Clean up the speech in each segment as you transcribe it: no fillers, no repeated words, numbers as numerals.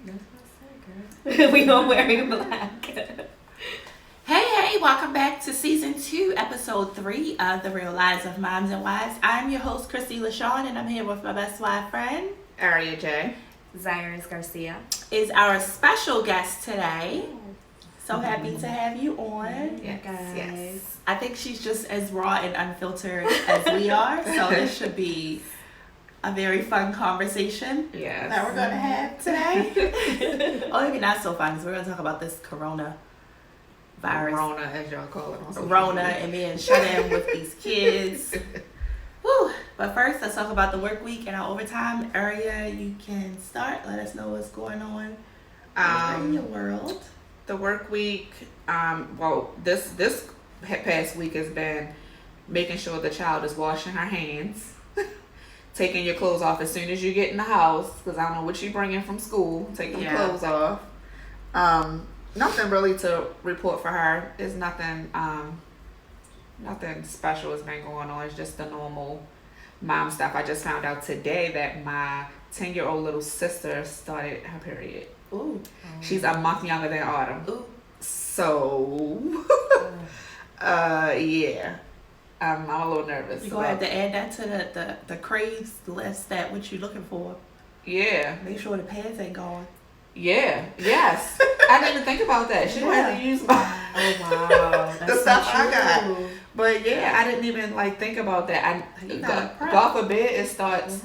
That's what I said, girl. We all wearing black. Hey, welcome back to Season 2, Episode 3 of The Real Lives of Moms and Wives. I'm your host, Chrissy, LaShaun, and I'm here with my best wife friend, Arria J. Zaharis Garcia is our special guest today. So happy to have you on. Yes, guys. Yes. I think she's just as raw and unfiltered as we are, so this should be a very fun conversation Yes. that we're going to have today. Oh, maybe not so fun, because we're going to talk about this coronavirus. Rona, as y'all call it on social Rona media. and being shut in with these kids. Whew. But first, let's talk about the work week and our overtime. Arria, you can start. Let us know what's going on in your world. The work week, this past week has been making sure the child is washing her hands, taking your clothes off as soon as you get in the house, because I don't know what you bring in from school, taking the clothes off. Nothing really to report for her. It's nothing special has been going on. It's just the normal mom stuff. I just found out today that my 10-year-old little sister started her period. Ooh. She's a month younger than Autumn. Ooh. So, yeah. I'm a little nervous. You're going to have to add that to the craves list, that what you're looking for. Yeah. Make sure the pads ain't gone. Yeah. Yes. I didn't even think about that. She don't have to use my Wow. That's the stuff so I got. true. But yeah, I didn't even think about that. You gotta prep. God forbid it starts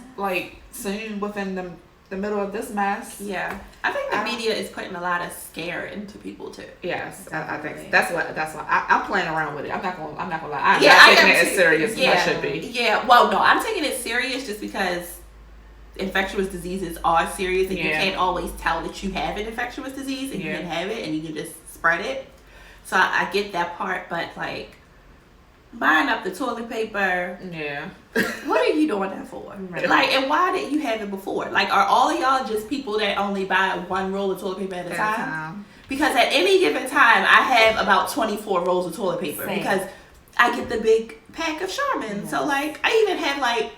soon within the middle of this mess. Yeah. I think the media is putting a lot of scare into people too. Yes, I think that's what I'm playing around with it. I'm not gonna lie. I'm Yeah, not I taking am it as too. serious Yeah. as I should be. Yeah, well, no, I'm taking it serious just because infectious diseases are serious, and you can't always tell that you have an infectious disease, and you can have it and you can just spread it. So I get that part, but like buying up the toilet paper, Yeah. what are you doing that for? Right. Like, and why didn't you have it before? Like, are all of y'all just people that only buy one roll of toilet paper at a time? Because at any given time, I have about 24 rolls of toilet paper. Same. Because I get the big pack of Charmin. So, like, I even have, like,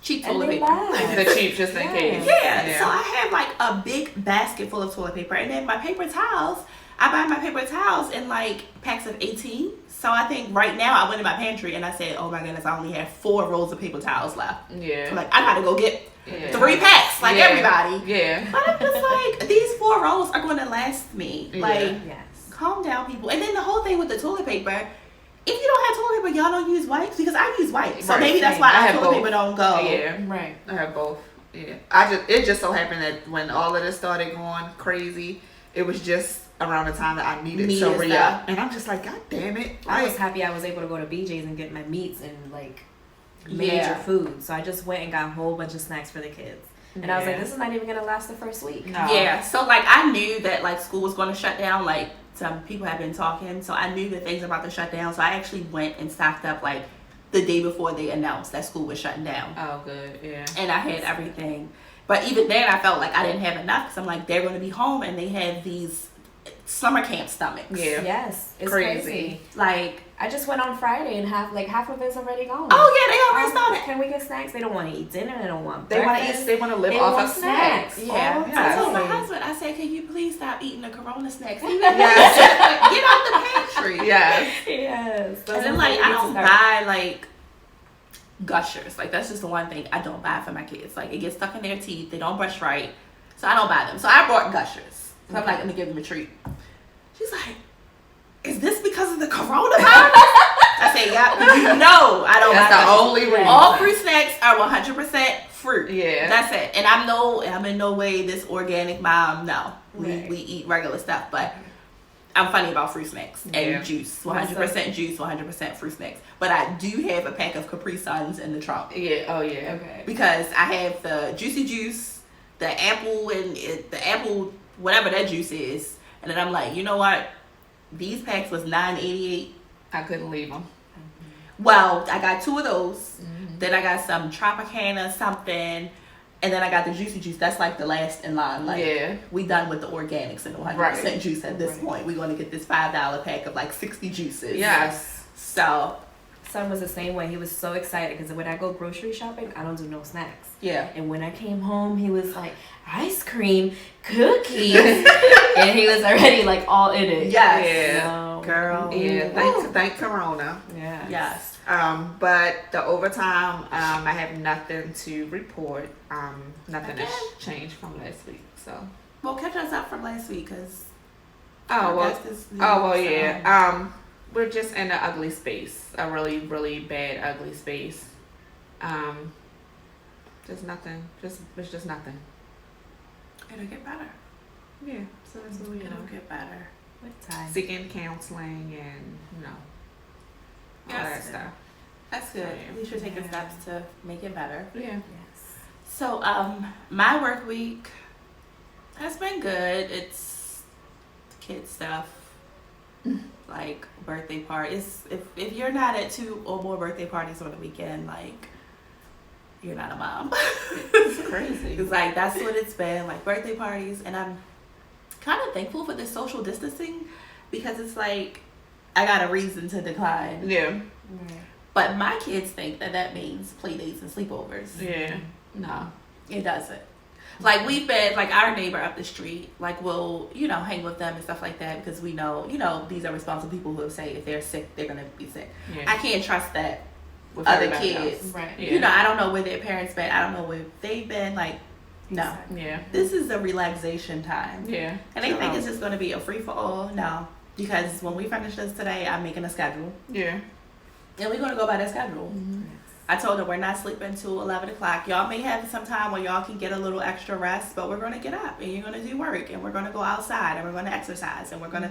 cheap toilet paper. The cheap, just in case. Yeah, so I have, like, a big basket full of toilet paper. And then my paper towels, I buy my paper towels in, like, packs of 18. So I think right now I went in my pantry and I said, oh, my goodness, I only have 4 rolls of paper towels left. Yeah. So, like, I gotta go get 3 packs, like everybody. Yeah. But I'm just like, these 4 rolls are going to last me. Like, Yes. calm down, people. And then the whole thing with the toilet paper, if you don't have toilet paper, y'all don't use wipes, because I use wipes. So Right, maybe that's same. why I our have toilet both. paper don't go. Yeah. Right. I have both. Yeah. It just so happened that when all of this started going crazy, it was just around the time that I needed to re-up. stuff. And I'm just like, God damn it. I was happy I was able to go to BJ's and get my meats and like major Yeah. food. So I just went and got a whole bunch of snacks for the kids. And I was like, this is not even gonna last the first week. No. Yeah, so like I knew that like school was going to shut down. Like some people have been talking, so I knew that things were about to shut down. So I actually went and stocked up like the day before they announced that school was shutting down. Oh, good. Yeah. And I had everything. But even then I felt like I didn't have enough, because I'm like, they're going to be home and they have these summer camp stomachs. Yeah. Yes, it's Crazy. crazy. Like, I just went on Friday and half of it's already gone. oh yeah, they already started. Can we get snacks? They don't want to eat dinner. They don't want They want to breakfast. eat. They want to live They off want of snacks. Yeah. Oh, I told my yes. husband, I said, can you please stop eating the Corona snacks? Yes. Get out the pantry. Yes. Yes. And then like I don't buy like Gushers. Like that's just the one thing I don't buy for my kids. Like it gets stuck in their teeth. They don't brush right. So I don't buy them. So I bought Gushers. So I'm like, let me give them a treat. She's like, is this because of the coronavirus? I say, yeah, you know I don't buy That's the Gushers. only reason. All fruit snacks are 100% fruit. Yeah. That's it. And I'm in no way this organic mom. No. Right. We eat regular stuff, but I'm funny about fruit snacks and Yeah. juice. 100% juice, 100% fruit snacks. But I do have a pack of Capri Suns in the trunk. Yeah. Oh, yeah. Okay. Because I have the juicy juice, the apple, whatever that juice is. And then I'm like, you know what? These packs was $9.88. I couldn't leave them. Well, I got 2 of those. Then I got some Tropicana something. And then I got the juicy juice. That's like the last in line. Like, Yeah. we done with the organics and the 100% Right. juice at this point. We're going to get this $5 pack of like 60 juices. Yes. So son was the same way. He was so excited because when I go grocery shopping, I don't do no snacks. Yeah. And when I came home, he was like, ice cream, cookies. And he was already like all in it. Yes. So, Girl. Yeah, thank Corona. yeah. Yes. But the overtime, I have nothing to report. Nothing has changed from last week. So. Well, catch us up from last week, cause. Yeah. We're just in an ugly space, a really, really bad, ugly space. Just nothing. It's just nothing. It'll get better. Yeah. So that's what we It'll get better. With time. seeking counseling and all that stuff. That's good. At least you're taking steps to make it better. Yeah. Yes. So, my work week has been good. It's kid stuff, like birthday parties. If you're not at 2 or more birthday parties on the weekend, like, you're not a mom. It's crazy. It's like, that's what it's been, like birthday parties. And I'm kind of thankful for the social distancing because it's like, I got a reason to decline. Yeah. Right. But my kids think that means play dates and sleepovers. Yeah. No, it doesn't. Like, we've been, like, our neighbor up the street, like, we'll, hang with them and stuff like that because we know, these are responsible people who say if they're sick, they're going to be sick. Yeah. I can't trust that With other everybody kids. else. Right. Yeah. I don't know where their parents been. I don't know where they've been. Like, no. Yeah. This is a relaxation time. Yeah. And they think it's just going to be a free-for-all. No. Because when we finish this today, I'm making a schedule. Yeah. And we're going to go by that schedule. Mm-hmm. I told her we're not sleeping till 11 o'clock. Y'all may have some time where y'all can get a little extra rest, but we're going to get up and you're going to do work and we're going to go outside and we're going to exercise and we're going to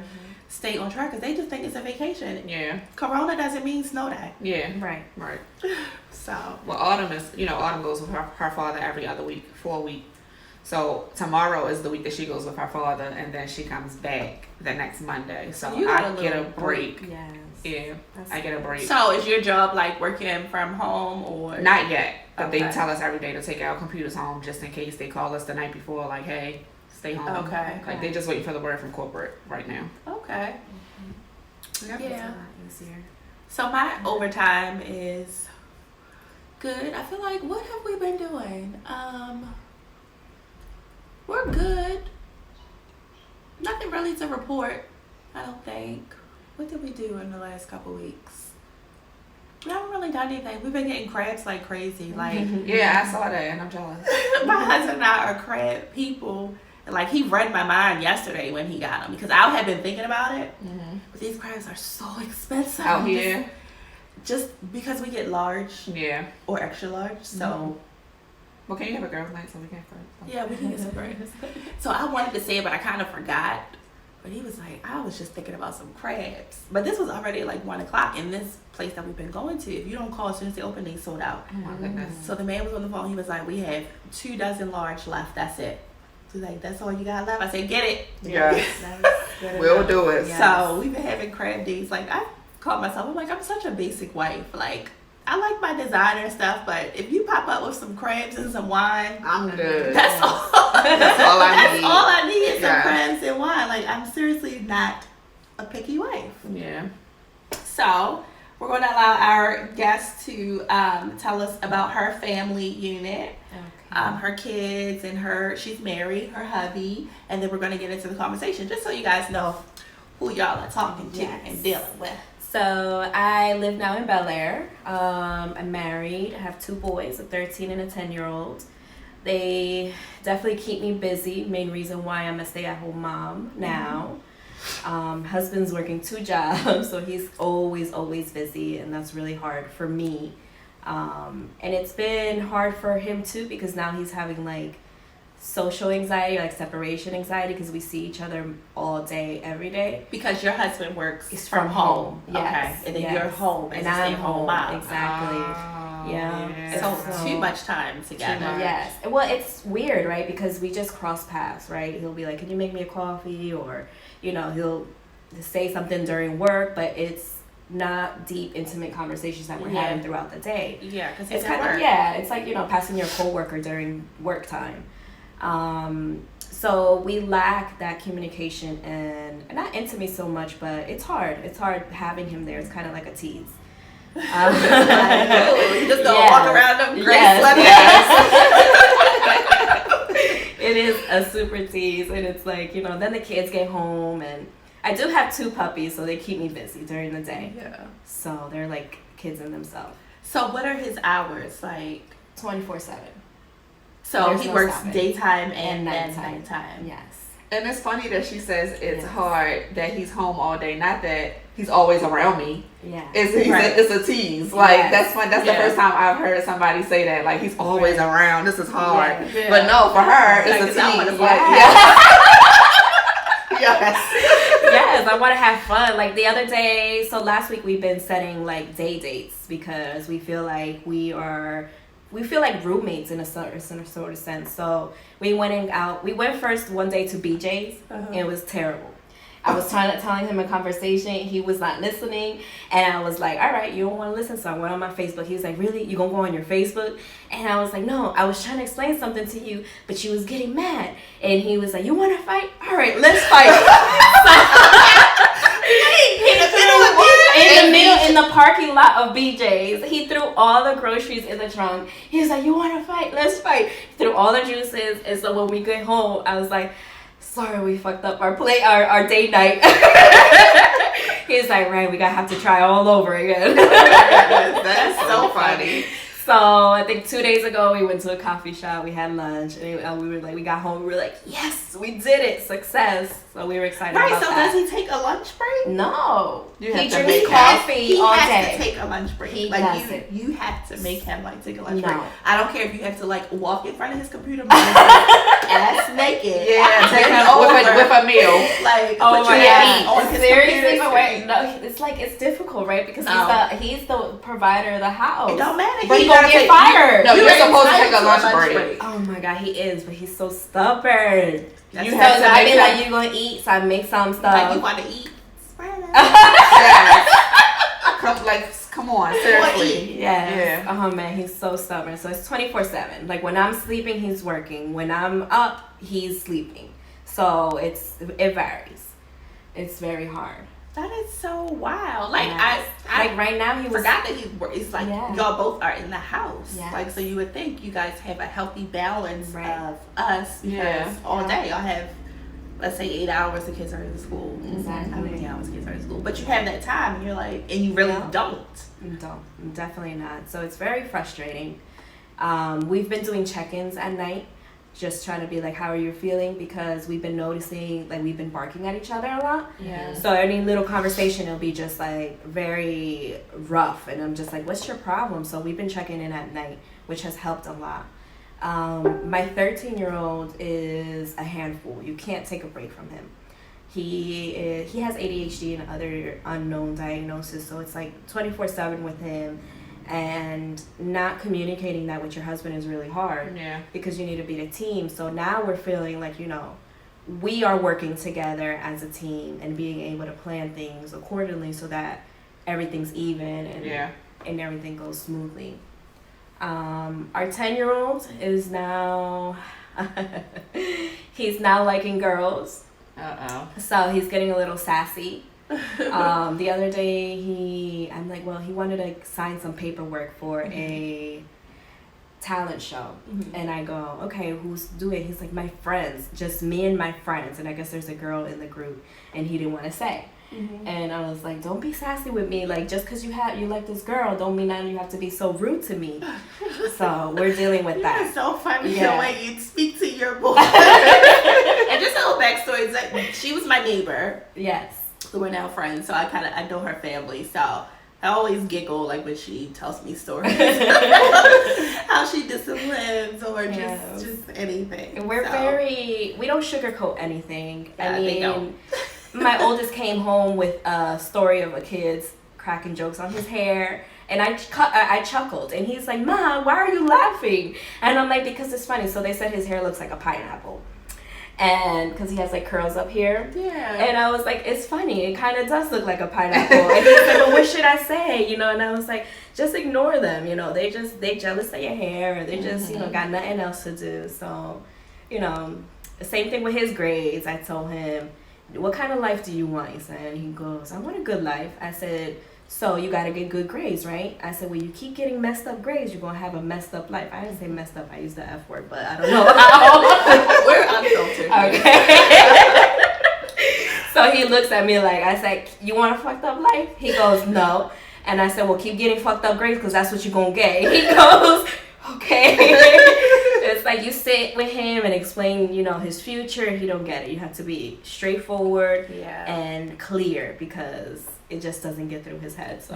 stay on track because they just think it's a vacation. Yeah. Corona doesn't mean snow day. Yeah. Right. Right. So. Well, Autumn goes with her father every other week for a week. So tomorrow is the week that she goes with her father, and then she comes back the next Monday. So You I get a break. Yes. Yeah, That's I get a break. So is your job like working from home or? Not yet, but they Okay. tell us every day to take our computers home just in case they call us the night before, like, hey, stay home. Okay. Like, they're just waiting for the word from corporate right now. Okay. Yep. Yeah. It's a lot easier. So my overtime is good. I feel like, what have we been doing? We're good. Nothing really to report, I don't think. What did we do in the last couple weeks? We haven't really done anything. We've been getting crabs like crazy. Like, Yeah, I saw that, and I'm jealous. my husband and I are crab people. And like, he read my mind yesterday when he got them because I had been thinking about it. Mm-hmm. But these crabs are so expensive. Out here? Just because we get large Yeah. or extra large. So, Well, can you have a girls' night so we can yeah, we can get some crabs. So I wanted to say it, but I kind of forgot. But he was like, I was just thinking about some crabs. But this was already like 1 o'clock in this place that we've been going to. If you don't call as soon as they open, they sold out. Oh my goodness. So the man was on the phone. He was like, we have 2 dozen large left. That's it. He's like, that's all you got left? I said, get it. Yeah. That's good We'll enough. do it. Yes. So we've been having crab days. Like, I called myself, I'm like, I'm such a basic wife. Like, I like my designer stuff, but if you pop up with some crabs and some wine, I'm good. that's all. That's all I That's need. all I need is some Yeah. crabs and wine. Like, I'm seriously not a picky wife. Yeah. So we're going to allow our guest to tell us about her family unit, Okay. her kids, and she's married, her hubby, and then we're going to get into the conversation just so you guys know who y'all are talking to Yes. and dealing with. So I live now in Bel Air. I'm married. I have 2 boys, a 13 and a 10-year-old. They definitely keep me busy. Main reason why I'm a stay-at-home mom now. Husband's working 2 jobs, so he's always busy, and that's really hard for me. And it's been hard for him too because now he's having like social anxiety, like separation anxiety, because we see each other all day, every day. Because your husband works It's from home. Yes, Okay. And then yes. you're home as And a I'm stay-at-home home. mom. Exactly. Yeah. So So- too much time together. much. Yes. Well, it's weird, right? Because we just cross paths, right? He'll be like, "Can you make me a coffee?" Or, he'll say something during work, but it's not deep, intimate conversations that we're Yeah. having throughout the day. Yeah, because It's kind of, it's like, passing your coworker during work time. So we lack that communication and not intimacy so much, but it's hard. It's hard having him there. It's kind of like a tease. You just don't walk around them gray sweatpants. It is a super tease, and it's like, then the kids get home, and I do have 2 puppies, so they keep me busy during the day. Yeah. So they're like kids in themselves. So what are his hours like? 24/7. So There's he no works stopping. daytime and nighttime. nighttime. Yes. And it's funny that she says it's Yes. hard that he's home all day. Not that he's always around me. Yeah. It's a tease. Like, Yes. that's fun. That's the first time I've heard somebody say that. Like, he's always around. This is hard. Yeah. But no, for her, it's a Like, I wanna tease. fight. Like, yes. Yes, I want to have fun. Like the other day, so last week we've been setting like day dates because we feel like we feel like roommates in a sort of sense. So we went first one day to BJ's. And it was terrible. I was telling him a conversation. He was not listening. And I was like, all right, you don't want to listen. So I went on my Facebook. He was like, really? You going to go on your Facebook? And I was like, no, I was trying to explain something to you, but you was getting mad. And he was like, you want to fight? All right, let's fight. In the parking lot of BJ's, he threw all the groceries in the trunk. He was like, you want to fight? Let's fight. He threw all the juices. And so when we get home, I was like, sorry, we fucked up our date night. He's like, right, we gotta have to try all over again. That's so funny. So I think 2 days ago we went to a coffee shop. We had lunch, and we got home. We were like, yes, we did it, success. So we were excited. Right. About So that. does he take a lunch break? No, You have he to drinks make coffee all He has day. to take a lunch break. He like doesn't. you have to make him like take a lunch No. break. I don't care if you have to like walk in front of his computer, ass naked. Yeah, take him over. with a meal. Like, Oh put my your feet God! on his Seriously, computer but wait, screen. no, it's like it's difficult, right? Because No. he's the provider of the house. It don't matter. But He you gonna gotta get take- fired. No, you're supposed to entitled take a lunch break. Oh my God, he is, but he's so stubborn. That's You So have to I make be him- like, you gonna eat? So I make some stuff. Like you want to eat. Yes. Come on, seriously. Yes. Yeah. Oh man, he's so stubborn. So it's 24/7. Like when I'm sleeping, he's working. When I'm up, he's sleeping. So it varies. It's very hard. That is so wild. Like Yes. I like right now he was. forgot that it's like Yeah. y'all both are in the house. Yes. Like so you would think you guys have a healthy balance Right. of us because Yeah. all day y'all have, let's say 8 hours the kids are in school. Exactly. How many hours the kids are in school? But you have that time and you're like, and you really Yeah. don't. Don't, definitely not. So it's very frustrating. We've been doing check-ins at night, just trying to be like, how are you feeling? Because we've been noticing, like, we've been barking at each other a lot. Yeah. So any little conversation, it'll be just like very rough, and I'm just like, what's your problem? So we've been checking in at night, which has helped a lot. My 13-year-old is a handful. You can't take a break from him. He has ADHD and other unknown diagnoses, so it's like 24/7 with him, and not communicating that with your husband is really hard. Yeah. Because you need to be a team. So now we're feeling like, we are working together as a team and being able to plan things accordingly so that everything's even and everything goes smoothly. Our 10-year-old is now he's now liking girls. So he's getting a little sassy. The other day I'm like, well, he wanted to sign some paperwork for a talent show. And I go, okay, who's doing it? He's like, my friends, just me and my friends. And I guess there's a girl in the group, and he didn't want to say. And I was like, don't be sassy with me. Like, just because you like this girl don't mean that you have to be so rude to me. So we're dealing with that. It's so funny Yeah. the way you speak to your boy. And just a little backstory is that she was my neighbor. Yes. So we're now friends. So I know her family. So I always giggle like when she tells me stories. How she disciplines or just anything. We're we don't sugarcoat anything. Yeah, they don't. My oldest came home with a story of a kid's cracking jokes on his hair, and I chuckled, and he's like, Mom, why are you laughing? And I'm like, because it's funny. So they said his hair looks like a pineapple, and because he has like curls up here. Yeah. And I was like, it's funny, it kind of does look like a pineapple. And he said, well, what should I say? And I was like, just ignore them. They jealous of your hair, or they just got nothing else to do. So the same thing with his grades. I told him, what kind of life do you want? He said, he goes, I want a good life. I said, So you got to get good grades, right? I said, well, you keep getting messed up grades, you're going to have a messed up life. I didn't say messed up. I used the F word, but I don't know how. We're unfiltered. Okay. So he looks at me like, I said, you want a fucked up life? He goes, no. And I said, well, keep getting fucked up grades because that's what you're going to get. He goes, okay. It's like you sit with him and explain, you know, his future. He don't get it. You have to be straightforward and clear because it just doesn't get through his head. So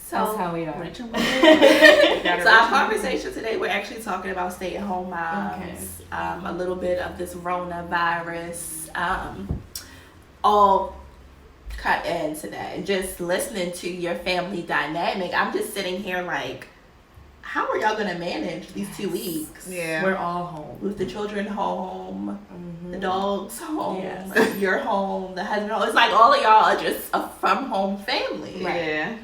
So that's how we are. So our conversation today, we're actually talking about stay-at-home moms, a little bit of this coronavirus, all cut into that. And just listening to your family dynamic, I'm just sitting here like, how are y'all gonna manage these 2 weeks? Yeah, we're all home with the children home, the dogs home, you're home, the husband home. It's like all of y'all are just a from home family. Right. Yeah,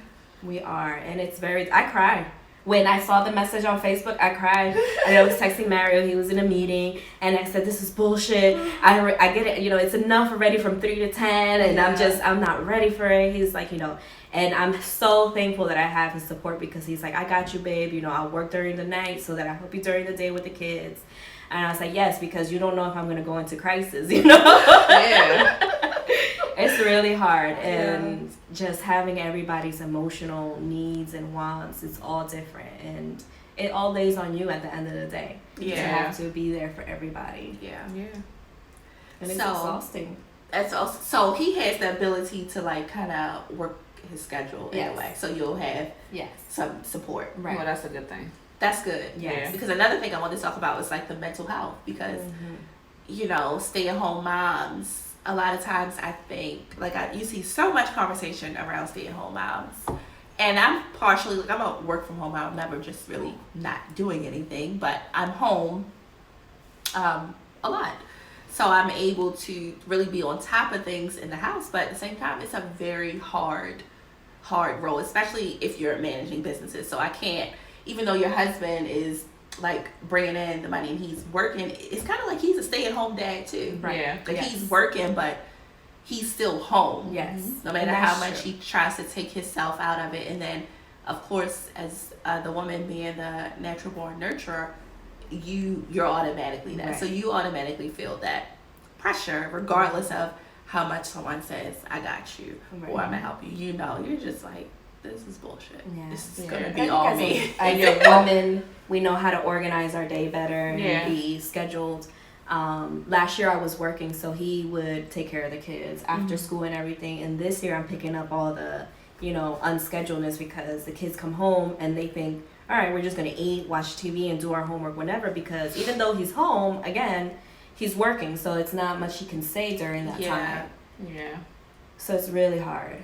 we are, and it's very. I cried when I saw the message on Facebook. I cried, and I was texting Mario. He was in a meeting, and I said, "This is bullshit. I get it. You know, it's enough already from 3 to 10, and I'm not ready for it." He's like, you know. And I'm so thankful that I have his support because he's like, I got you, babe. You know, I'll work during the night so that I help you during the day with the kids. And I was like, yes, because you don't know if I'm going to go into crisis, you know? It's really hard. And just having everybody's emotional needs and wants, it's all different. And it all lays on you at the end of the day. You have to be there for everybody. yeah. And it's exhausting. So he has the ability to like kind of work his schedule in a way, so you'll have some support. Right. Well, that's a good thing. That's good. Yes. Because another thing I want to talk about is like the mental health, because you know, stay-at-home moms, a lot of times I think like you see so much conversation around stay-at-home moms, and I'm partially like, I'm a work from home mom. I'm never just really not doing anything, but I'm home a lot. So I'm able to really be on top of things in the house, but at the same time, it's a very hard role, especially if you're managing businesses. So I can't, even though your husband is like bringing in the money and he's working, it's kind of like he's a stay-at-home dad too. Right. Yeah. Like he's working, but he's still home. Yes. No matter how much he tries to take himself out of it. And then, of course, as the woman being the natural born nurturer, you're automatically that. Right. So you automatically feel that pressure regardless of how much someone says, I got you, or I'm gonna help you. You know, you're just like, this is bullshit. This is gonna be all me. As a woman, we know how to organize our day better and be scheduled. Last year I was working, so he would take care of the kids after school and everything. And this year I'm picking up all the, you know, unscheduledness because the kids come home and they think, all right, we're just going to eat, watch TV, and do our homework whenever, because even though he's home, again, he's working, so it's not much he can say during that time. Yeah. So it's really hard.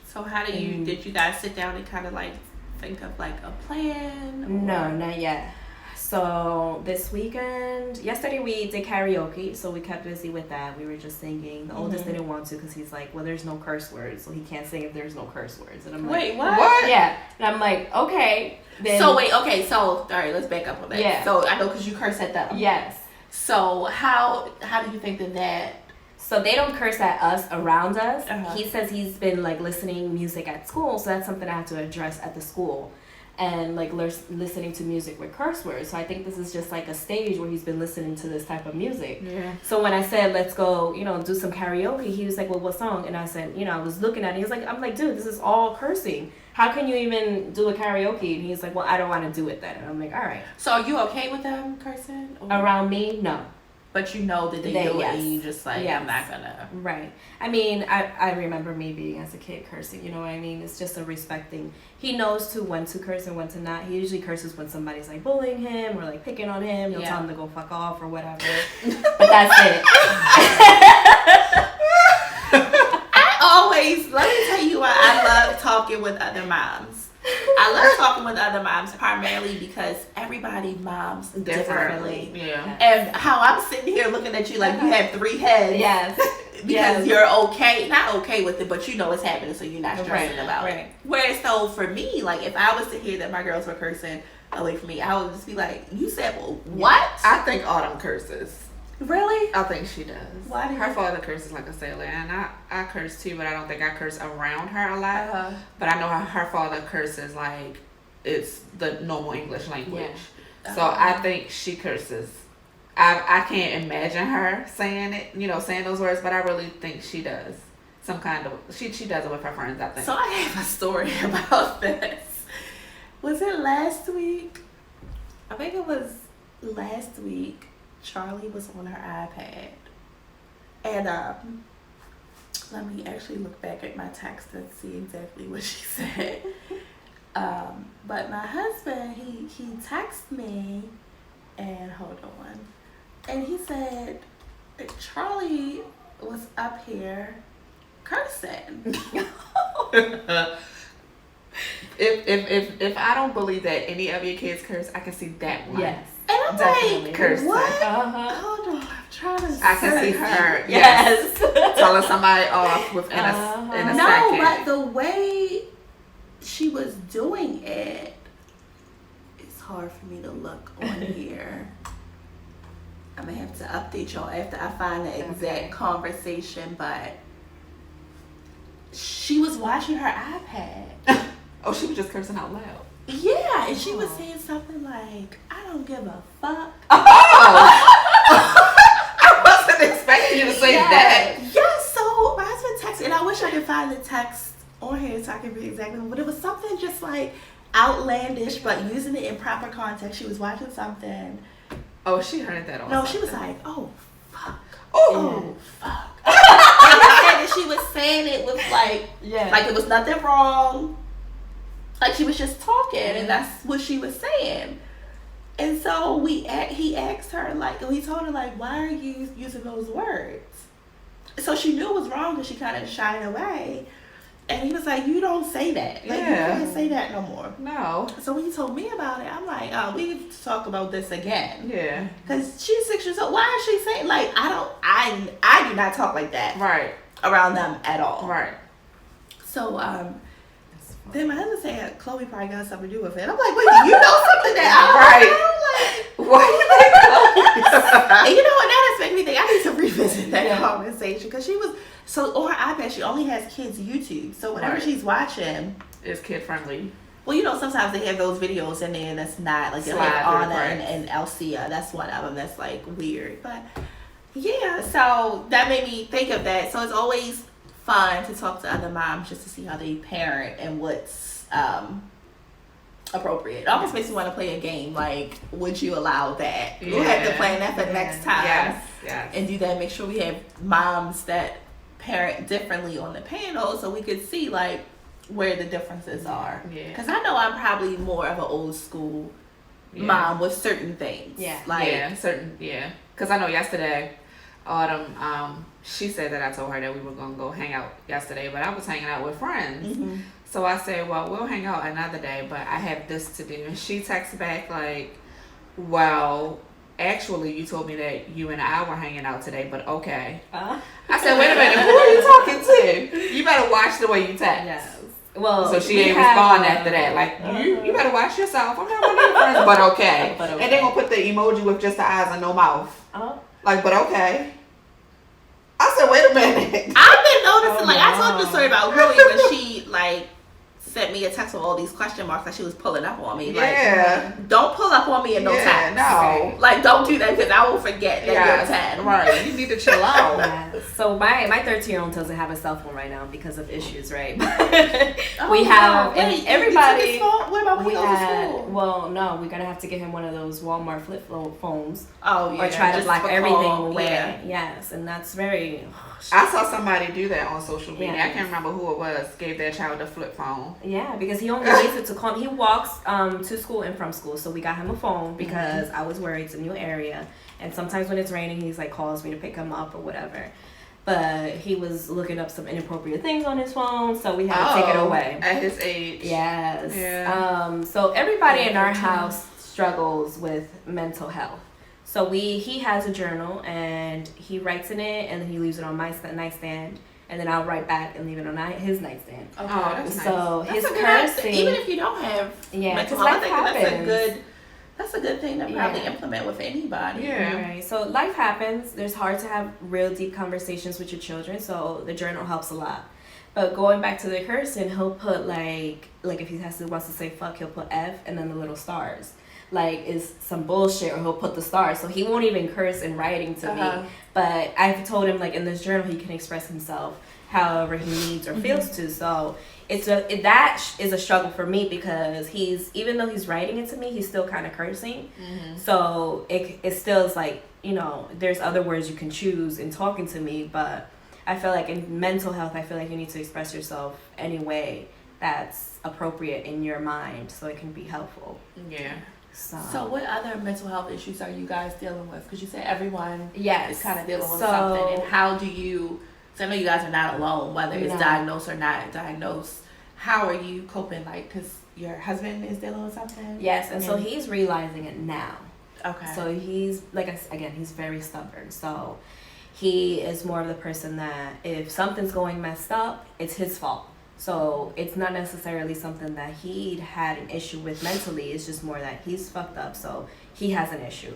So how did you guys sit down and kind of like think of like a plan? Or? No, not yet. So this weekend, yesterday we did karaoke, so we kept busy with that. We were just singing. The oldest didn't want to because he's like, well, there's no curse words, so he can't sing if there's no curse words. And I'm like, wait, what? Yeah. And I'm like, okay. Then, so wait, okay, so all right, let's back up on that. Yeah. So I know because you curse at them. Yes. So how do you think that? So they don't curse at us around us. He says he's been like listening music at school, so that's something I have to address at the school. And like listening to music with curse words. So I think this is just like a stage where he's been listening to this type of music. Yeah. So when I said, let's go, you know, do some karaoke, he was like, well, what song? And I said, you know, I was looking at it. He's like, I'm like, dude, this is all cursing. How can you even do a karaoke? And he's like, well, I don't want to do it then. And I'm like, all right. So are you okay with them cursing? Or? Around me? No. But you know that they do it and you just like, I'm not gonna. Right. I mean, I remember me being as a kid cursing, you know what I mean? It's just a respecting. He knows when to curse and when to not. He usually curses when somebody's like bullying him or like picking on him. He'll tell him to go fuck off or whatever. But that's it. Let me tell you why I love talking with other moms. I love talking with other moms primarily because everybody moms differently. Yeah. And how I'm sitting here looking at you like you have 3 heads. Yes. Because you're not okay with it, but you know it's happening, so you're not stressing about it. Whereas though for me, like if I was to hear that my girls were cursing away from me, I would just be like, you said, well, what? I think Autumn curses. Really? I think she does. Why do Her you- father curses like a sailor, and I curse too, but I don't think I curse around her a lot. Uh-huh. But I know her father curses like it's the normal English language. Yeah. So I think she curses. I can't imagine her saying it, saying those words, but I really think she does. Some kind of she does it with her friends, I think. So I have a story about this. Was it last week? I think it was last week. Charlie was on her iPad, and let me actually look back at my text and see exactly what she said. But my husband, he texted me, and hold on, and he said Charlie was up here cursing. If I don't believe that any of your kids curse, I can see that one. Yes. And I'm Definitely. like, Cursing. what? Uh-huh. Hold on, I'm trying to I can see search. her. Yes. Telling somebody off within in a Uh-huh. No, second. but the way she was doing it, it's hard for me to look on here. I'm gonna have to update y'all after I find the exact Okay. conversation, but she was watching her iPad. Oh, she was just cursing out loud. Yeah, and she was saying something like, I don't give a fuck. I wasn't expecting you to say that. Yes, so my husband texted, and I wish I could find the text on here so I can read exactly, but it was something just like outlandish, but using it in proper context. She was watching something. Oh, she heard that on No, she was something. like, oh, fuck. Oh. Fuck. And I said that she was saying it with like it was nothing wrong. Like she was just talking, and that's what she was saying. And so he asked her, like, we told her, like, why are you using those words? So she knew it was wrong, but she kind of shied away. And he was like, you don't say that. Like, you can't say that no more. No. So when he told me about it, I'm like, oh, we need to talk about this again. Yeah. Because she's 6 years old. Why is she saying, like, I do not talk like that Right. around them at all. Right. So, then my husband said, Chloe probably got something to do with it. I'm like, wait, do you know something that I don't know? Like, why you think and you know what? Now that's making me think I need to revisit that conversation. Because she was, so on her iPad, she only has kids' YouTube. So whatever she's watching, it's kid friendly. well, you know, sometimes they have those videos in there that's not, like, they'll have Anna and Alcia. That's one of them that's, like, weird. But, yeah, so that made me think of that. So it's always fun to talk to other moms just to see how they parent and what's appropriate. It almost makes me want to play a game. Like, would you allow that? We'll have to plan that for next time. Yes. And do that. Make sure we have moms that parent differently on the panel so we could see, like, where the differences are. Yeah. Because I know I'm probably more of an old school mom with certain things. Yeah. Like, Because I know yesterday, Autumn, she said that I told her that we were going to go hang out yesterday, but I was hanging out with friends. Mm-hmm. So I said, well, we'll hang out another day, but I have this to do. And she texts back like, well, actually, you told me that you and I were hanging out today, but okay. I said, wait a minute, who are you talking to? You better watch the way you text. Yes. Well, So she ain't respond after that. Like, you better watch yourself. I'm not one of your friends, but okay. And they gonna put the emoji with just the eyes and no mouth. Like, but okay. I said, wait a minute. I've been noticing, like, I told you the story about Chloe when she, like, sent me a text with all these question marks that she was pulling up on me. Like, don't pull up on me in no text. No. Like, don't do that because I will forget that you're 10. Right. You need to chill out. Yeah. So my 13-year-old doesn't have a cell phone right now because of issues, right? Oh, we have, no. and Wait, everybody. You took his phone? What about when we he goes to had, school? well, no, we're gonna have to get him one of those Walmart flip phones, Oh, yeah. or try to just block for everything call, away. yeah. Yes, and that's very. I saw somebody do that on social media. Yeah. I can't remember who it was. Gave their child a flip phone. Yeah, because he only needs it to call. He walks to school and from school, so we got him a phone because I was worried it's a new area, and sometimes when it's raining, he's like calls me to pick him up or whatever. But he was looking up some inappropriate things on his phone, so we had to take it away. At his age. Yes. Yeah. So everybody in our house struggles with mental health. So he has a journal and he writes in it and then he leaves it on my nightstand and then I'll write back and leave it on his nightstand. Okay. Oh, that's nice. So That's his a good cursing, idea. Even if you don't have yeah, mental because health, I life think that's a happens. good That's a good thing to probably implement with anybody. Yeah. Right. So life happens. There's hard to have real deep conversations with your children. So the journal helps a lot. But going back to the cursing, he'll put like if he wants to say fuck, he'll put F and then the little stars. Like is some bullshit, or he'll put the stars. So he won't even curse in writing to me. But I've told him like in this journal he can express himself however he needs or feels to. So that is a struggle for me, because even though he's writing it to me, he's still kind of cursing. So it still is like, you know, there's other words you can choose in talking to me, but I feel like in mental health, I feel like you need to express yourself any way that's appropriate in your mind, so it can be helpful. Yeah. So what other mental health issues are you guys dealing with? Because you said everyone is kind of dealing with So, something. And how do you, so I know you guys are not alone, whether it's diagnosed or not diagnosed. How are you coping? Like, because your husband is dealing with something? Yes, and so he's realizing it now. Okay. So he's, he's very stubborn. So he is more of the person that if something's going messed up, it's his fault. So it's not necessarily something that he'd had an issue with mentally. It's just more that he's fucked up, so he has an issue.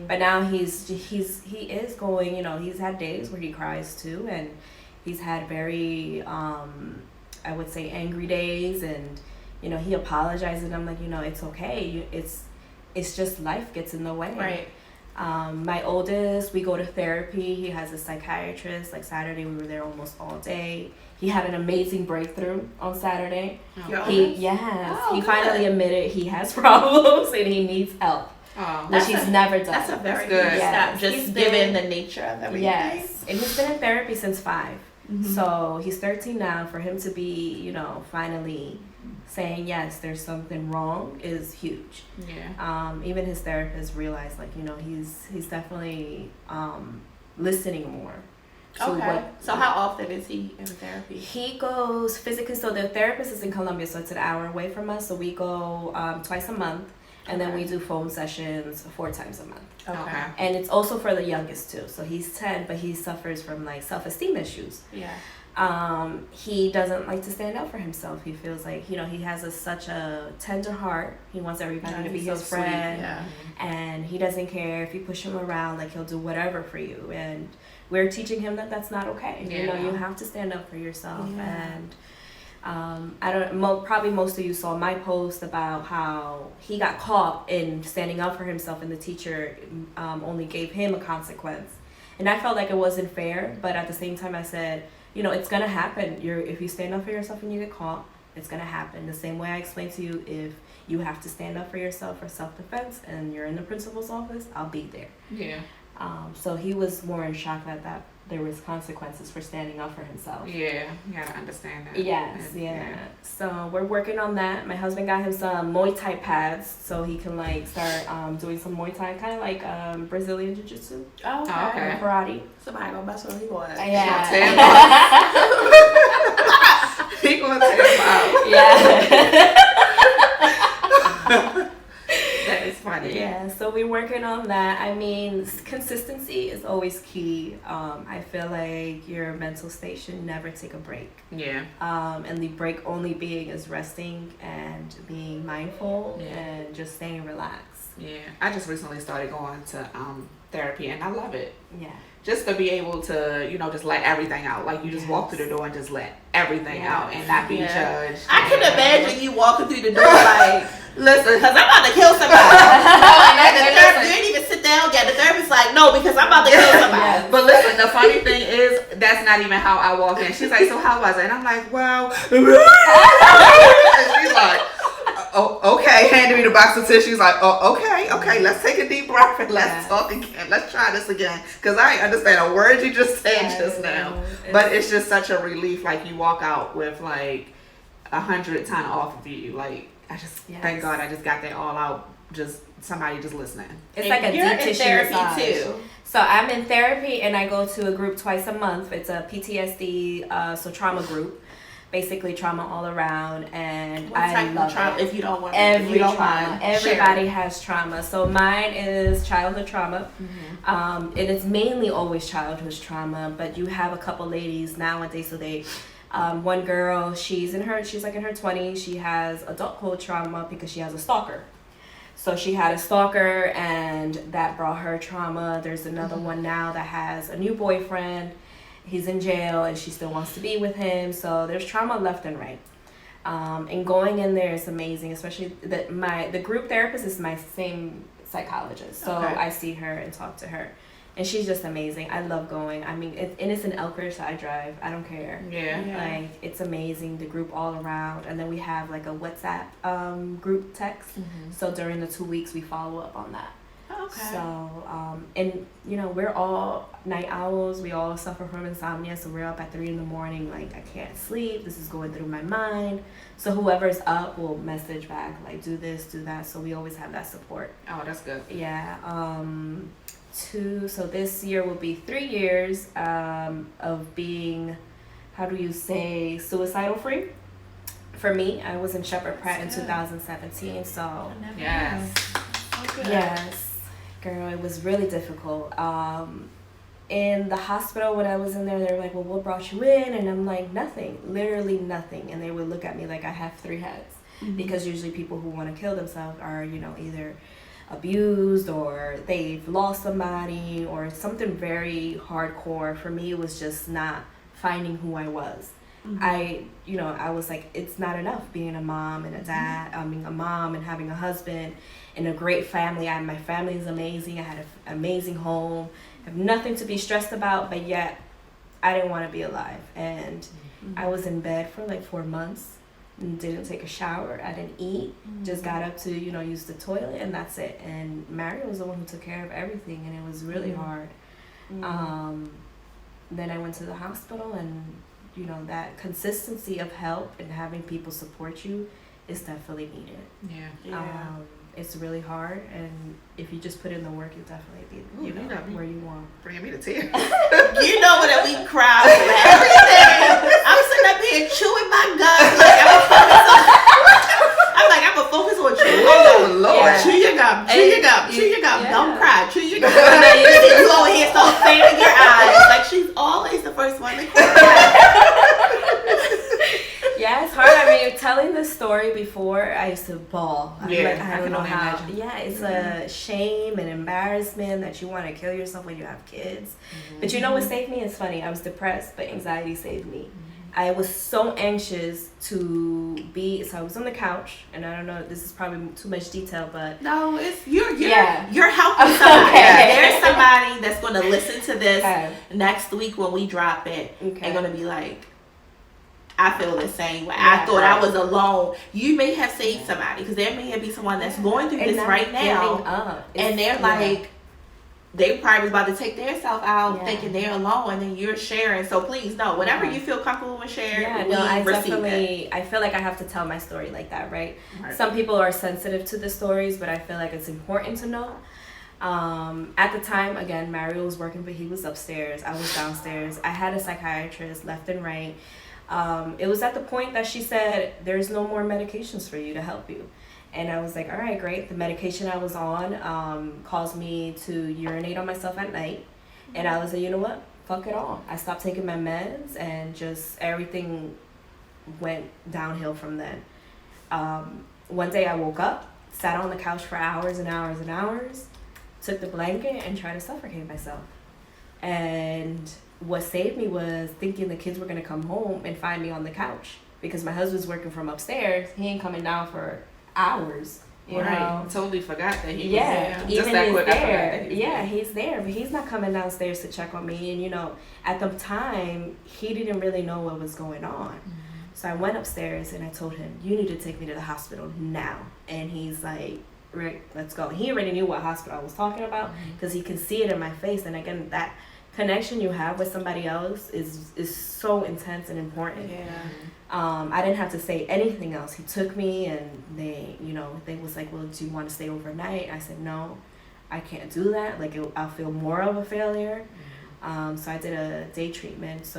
But now he is going, you know, he's had days where he cries too, and he's had very I would say angry days, and you know, he apologizes, and I'm like, you know, it's okay. It's just life gets in the way. Right. My oldest, we go to therapy. He has a psychiatrist. Like Saturday, we were there almost all day. He had an amazing breakthrough on Saturday. He finally admitted he has problems and he needs help, which he's never done. That's a very good step. Just given the nature of everything. Yes, and he's been in therapy since 5. So he's 13 now. For him to be, you know, finally saying yes, there's something wrong is huge. Yeah. Even his therapist realized, like, you know, he's definitely listening more. Okay. So how often is he in therapy? He goes physically. So the therapist is in Columbia, so it's an hour away from us. So we go twice a month, and then we do phone sessions 4 times a month. Okay. And it's also for the youngest too. So he's 10, but he suffers from like self-esteem issues. Yeah. He doesn't like to stand up for himself. He feels like, you know, he has such a tender heart. He wants everybody to be his friend. Yeah. And he doesn't care if you push him around, like he'll do whatever for you. And we're teaching him that that's not okay. You know, you have to stand up for yourself. And probably most of you saw my post about how he got caught in standing up for himself, and the teacher only gave him a consequence. And I felt like it wasn't fair, but at the same time I said, you know, it's gonna happen. If you stand up for yourself and you get caught, it's gonna happen. The same way I explained to you, if you have to stand up for yourself for self-defense and you're in the principal's office, I'll be there. Yeah. So he was more in shock that there was consequences for standing up for himself. Yeah, you gotta understand that. Yes, yeah. So we're working on that. My husband got him some Muay Thai pads so he can like start doing some Muay Thai, kind of like Brazilian Jiu-Jitsu. Oh, okay. Karate. Somebody gonna mess with him. Yeah. He gonna take him out. Yeah. That is funny. Yeah, so we're working on that. I mean, consistency is always key. I feel like your mental state should never take a break. Yeah. And the break only being is resting and being mindful and just staying relaxed. Yeah. I just recently started going to therapy, and I love it. Yeah. Just to be able to, you know, just let everything out. Like, you just walk through the door and just let everything out and not be judged. I can imagine you walking through the door like, listen, because I'm about to kill somebody. And the therapist, you didn't even sit down yet. The therapist's like, no, because I'm about to kill somebody. But listen, the funny thing is, that's not even how I walk in. She's like, so how was it? And I'm like, well, and she's like, oh, okay, handing me the box of tissues. Like, oh, okay, let's take a deep breath and let's talk again. Let's try this again. Because I ain't understand a word you just said just now. But it's just such a relief. Like, you walk out with like 100 ton off of you. Like, I just, thank God I just got that all out. Just somebody just listening. It's like a deep tissue therapy massage. Too. So I'm in therapy, and I go to a group twice a month. It's a PTSD, so trauma group. Basically trauma all around, and I love trauma, it. If you don't want every trauma, everybody has trauma. So mine is childhood trauma, and it's mainly always childhood trauma. But you have a couple ladies nowadays. So they, one girl, she's like in her 20s. She has adulthood trauma because she has a stalker. So she had a stalker, and that brought her trauma. There's another one now that has a new boyfriend. He's in jail, and she still wants to be with him. So there's trauma left and right. And going in there is amazing, especially that the group therapist is my same psychologist. So I see her and talk to her. And she's just amazing. I love going. I mean, and it's in Elkhurst, so I drive. I don't care. Yeah. Like, it's amazing, the group all around. And then we have, like, a WhatsApp group text. So during the 2 weeks, we follow up on that. Okay. So, and, you know, we're all night owls. We all suffer from insomnia. So we're up at 3 a.m. Like, I can't sleep. This is going through my mind. So whoever's up will message back, like, do this, do that. So we always have that support. Oh, that's good. Yeah. So this year will be 3 years of being, how do you say, suicidal free. For me, I was in Shepherd Pratt in 2017. So Yes. Okay. yes, girl, it was really difficult. In the hospital when I was in there, they were like, well, what brought you in? And I'm like, nothing, literally nothing. And they would look at me like I have 3 heads. Because usually people who want to kill themselves are, you know, either abused or they've lost somebody or something very hardcore. For me, it was just not finding who I was. I was like, it's not enough being a mom and a dad. I mean, a mom and having a husband and a great family. My family is amazing. I had an amazing home. I have nothing to be stressed about, but yet I didn't want to be alive. And I was in bed for like 4 months and didn't take a shower. I didn't eat. Just got up to, use the toilet, and that's it. And Mario was the one who took care of everything, and it was really hard. Then I went to the hospital, and that consistency of help and having people support you is definitely needed. Yeah. It's really hard, and if you just put in the work, you'll definitely be where you want. Bringing me to tears. You know what? We cry over everything. I'm sitting up here chewing my gum. Like I'm a focus on chewing. Oh Lord! Yeah. Chew your gum. Chew your gum. Chew your gum. Yeah. Don't cry. Chew your gum. You over here start fanning your eyes. Like she's always the first one to cry. Yeah, it's hard. I mean, telling this story before, I used to bawl. I don't know how. Imagine. Yeah, it's a shame and embarrassment that you want to kill yourself when you have kids. But you know what saved me? It's funny. I was depressed, but anxiety saved me. I was so anxious to be. So I was on the couch, and I don't know. This is probably too much detail, but No, it's you're Yeah. helping somebody. Okay. There's somebody that's going to listen to this Okay. next week when we drop it. Okay. They're going to be like, I feel the same way. Yeah, I thought I right. was alone. You may have saved somebody because there may be someone that's going through And this not right now, giving up. and they're It's- like, they probably about to take their self out, Yeah. thinking they're alone, and then you're sharing. So please, no, whatever you feel comfortable with sharing, Yeah, we no, I receive it. definitely, I feel like I have to tell my story like that, right? Right. Some people are sensitive to the stories, but I feel like it's important to know. At the time, again, Mario was working, but he was upstairs. I was downstairs. I had a psychiatrist left and right. It was at the point that she said, there's no more medications for you to help you. And I was like, all right, great. The medication I was on caused me to urinate on myself at night. And I was like, you know what? Fuck it all. I stopped taking my meds, and just everything went downhill from then. One day I woke up, sat on the couch for hours and hours and hours, took the blanket and tried to suffocate myself. And what saved me was thinking the kids were going to come home and find me on the couch, because my husband's working from upstairs. He ain't coming down for hours, you know. Totally forgot that he was Yeah, there. even Just that he's quick, I forgot there. that he was Yeah, there. he's there, but he's not coming downstairs to check on me. And at the time, he didn't really know what was going on. So I went upstairs and I told him, you need to take me to the hospital now. And he's like, right, let's go. He already knew what hospital I was talking about, because he can see it in my face. And again, that connection you have with somebody else is so intense and important. I didn't have to say anything else. He took me, and they was like, well, do you want to stay overnight? I said, no, I can't do that. Like, I'll feel more of a failure. So I did a day treatment.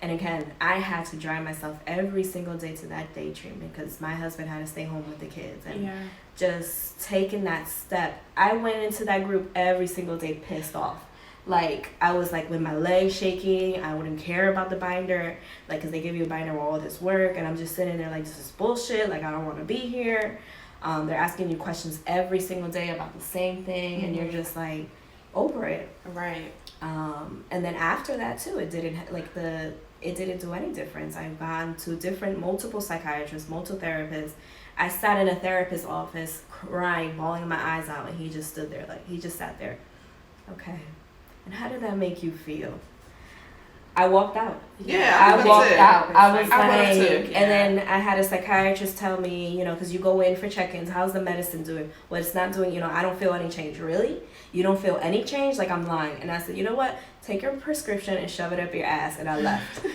And again, I had to drive myself every single day to that day treatment, because my husband had to stay home with the kids. And just taking that step, I went into that group every single day pissed off. Like, I was like with my legs shaking. I wouldn't care about the binder, like, because they give you a binder with all this work, and I'm just sitting there like, this is bullshit. Like, I don't want to be here. They're asking you questions every single day about the same thing, and you're just like over it. Right. And then after that too, it didn't do any difference. I've gone to multiple psychiatrists, multiple therapists. I sat in a therapist's office crying, bawling my eyes out, and he just stood there, like, he just sat there. Okay. And how did that make you feel? I walked out. Yeah, I walked out. I was I like, would've too. and then I had a psychiatrist tell me, because you go in for check-ins, how's the medicine doing? Well, it's not doing, I don't feel any change. Really? You don't feel any change? Like, I'm lying. And I said, you know what? Take your prescription and shove it up your ass. And I left.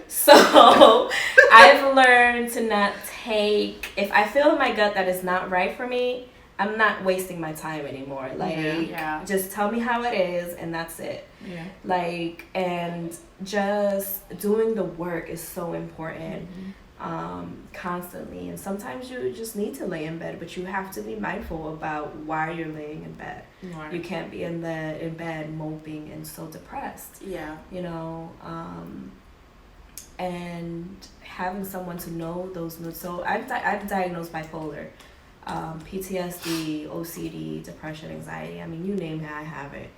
So I've learned to not take, if I feel in my gut that is not right for me, I'm not wasting my time anymore. Like, just tell me how it is, and that's it. Yeah. Like, and just doing the work is so important. Constantly. And sometimes you just need to lay in bed, but you have to be mindful about why you're laying in bed. Right. You can't be in bed moping and so depressed. Yeah. And having someone to know those moods. So I'm diagnosed bipolar, PTSD, OCD, depression, anxiety. I mean, you name it, I have it.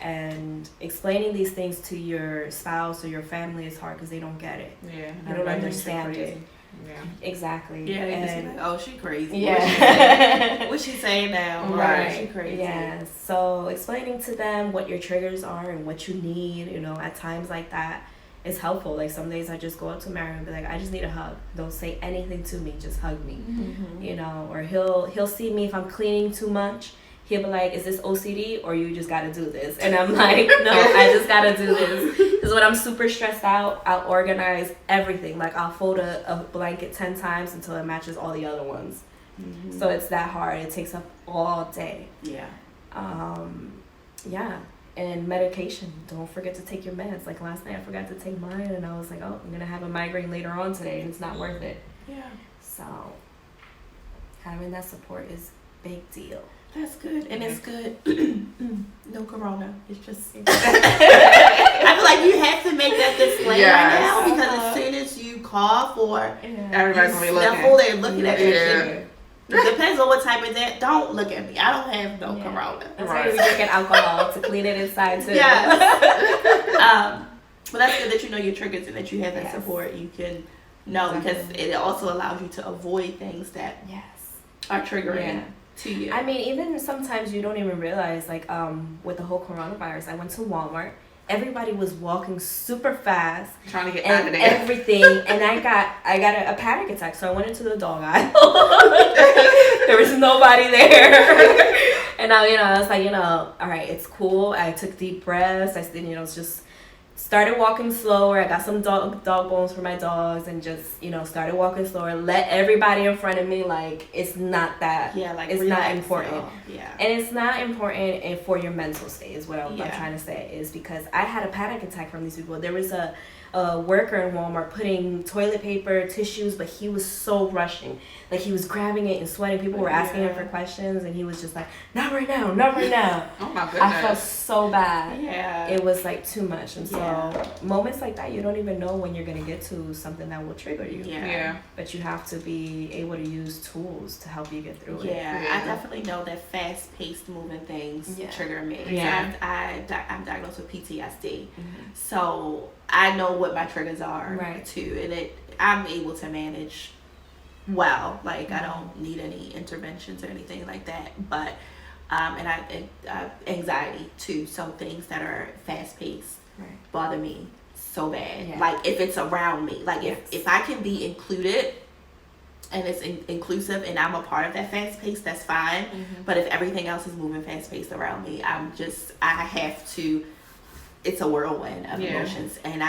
And explaining these things to your spouse or your family is hard because they don't get it. Yeah. They don't understand it. Yeah. Exactly. Yeah, they just be like, oh, she crazy. Yeah. What's she saying now? Right. She crazy. Yeah. So explaining to them what your triggers are and what you need, at times like that is helpful. Like, some days I just go up to Mario and be like, I just need a hug. Don't say anything to me. Just hug me. Or he'll see me if I'm cleaning too much. He'll be like, is this OCD or you just got to do this? And I'm like, no, I just got to do this. Because when I'm super stressed out, I'll organize everything. Like, I'll fold a blanket 10 times until it matches all the other ones. So it's that hard. It takes up all day. Yeah. Yeah. And medication. Don't forget to take your meds. Like, last night I forgot to take mine, and I was like, oh, I'm going to have a migraine later on today, and it's not worth it. Yeah. So having that support is a big deal. That's good. And it's good. No corona. It's just I feel like you have to make that display right now, because as soon as you cough or everybody's gonna be sniffle, they're looking at you. Yeah. It depends on what type of that. Don't look at me. I don't have no corona. That's why we drinking alcohol to clean it inside too. Yes. But that's good that you know your triggers and that you have that support. You can know, because it also allows you to avoid things that are triggering to you. I mean, even sometimes you don't even realize, like, with the whole coronavirus, I went to Walmart. Everybody was walking super fast, trying to get and out of there. everything, and I got a panic attack. So I went into the dog aisle. There was nobody there, and I was like, all right, it's cool. I took deep breaths. I just started walking slower. I got some dog bones for my dogs, and just started walking slower. Let everybody in front of me, like, it's not that. Yeah, like, it's not important. Yeah, and it's not important for your mental state. Is what I'm trying to say, is because I had a panic attack from these people. There was a worker in Walmart putting toilet paper, tissues, but he was so rushing. Like, he was grabbing it and sweating. People were asking him for questions, and he was just like, not right now, not right now. Oh my goodness. I felt so bad. Yeah. It was like too much. And so moments like that, you don't even know when you're going to get to something that will trigger you. Yeah. But you have to be able to use tools to help you get through it. Yeah, I definitely know that fast-paced moving things trigger me. Yeah. I'm diagnosed with PTSD. So I know what my triggers are too, and I'm able to manage well. Like, I don't need any interventions or anything like that. But and I anxiety too. So things that are fast-paced bother me so bad. Yeah. Like, if it's around me, like if I can be included and it's inclusive and I'm a part of that fast pace, that's fine. But if everything else is moving fast paced around me, I have to, it's a whirlwind of emotions. And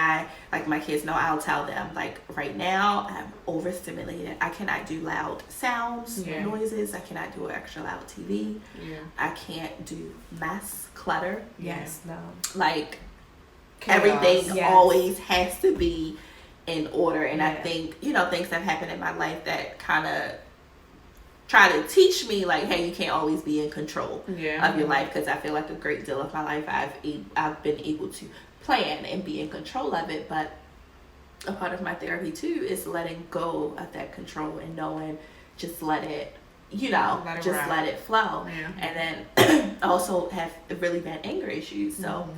like my kids know, I'll tell them, like, right now I'm overstimulated. I cannot do loud sounds, noises. I cannot do extra loud TV. I can't do mass clutter. Like, chaos. Everything always has to be in order. And I think, things that happen in my life that kind of try to teach me, like, hey, you can't always be in control of your life, because I feel like a great deal of my life I've been able to plan and be in control of it. But a part of my therapy too is letting go of that control and knowing, just let it let it flow. Yeah. And then also have really bad anger issues. So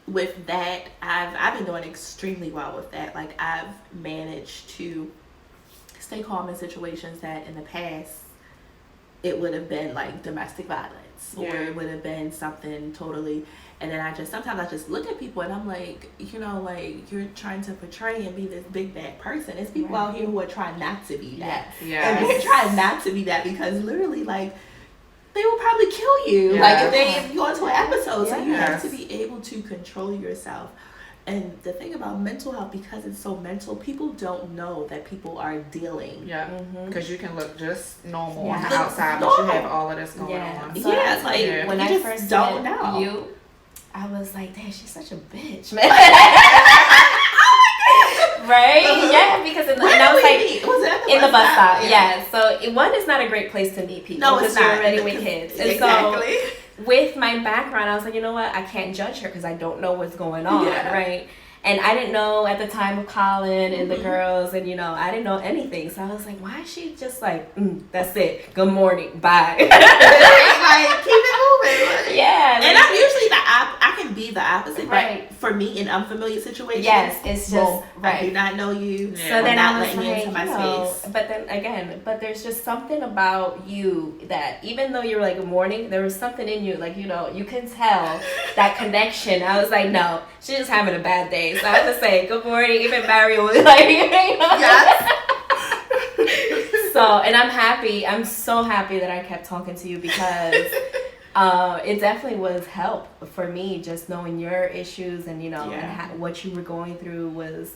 with that, I've been doing extremely well with that. Like, I've managed to stay calm in situations that in the past it would have been like domestic violence, or it would have been something totally. And then sometimes I just look at people and I'm like, like, you're trying to portray and be this big bad person. It's people out here who are trying not to be that. And they're trying not to be that because literally, like, they will probably kill you. Like, if you go into an episode. So you have to be able to control yourself. And the thing about mental health, because it's so mental, people don't know that people are dealing. Yeah, because you can look just normal on the outside, but you have all of this going on. So it's like, when I first don't met know you, I was like, damn, she's such a bitch, man. Right? Yeah, because and I was like, was it in the bus stop. Yeah. So one is not a great place to meet people. No, it's because you're not. already with kids. And Exactly. so with my background, I was like, you know what? I can't judge her because I don't know what's going on, right? And I didn't know at the time of Colin and the girls, and I didn't know anything. So I was like, why is she just like, that's it, good morning, bye. Like, keep it moving. Yeah. And I'm usually I can be the opposite, Right. but for me in unfamiliar situations, Yes, it's just I do not know you. Yeah. So then not I was letting you like, into my space. but then again, there's just something about you that even though you're like good morning, there was something in you, like, you can tell that connection. I was like, no, she's just having a bad day. So I was just say good morning, even Mario was like, Yes. So, and I'm so happy that I kept talking to you because it definitely was help for me, just knowing your issues and and what you were going through was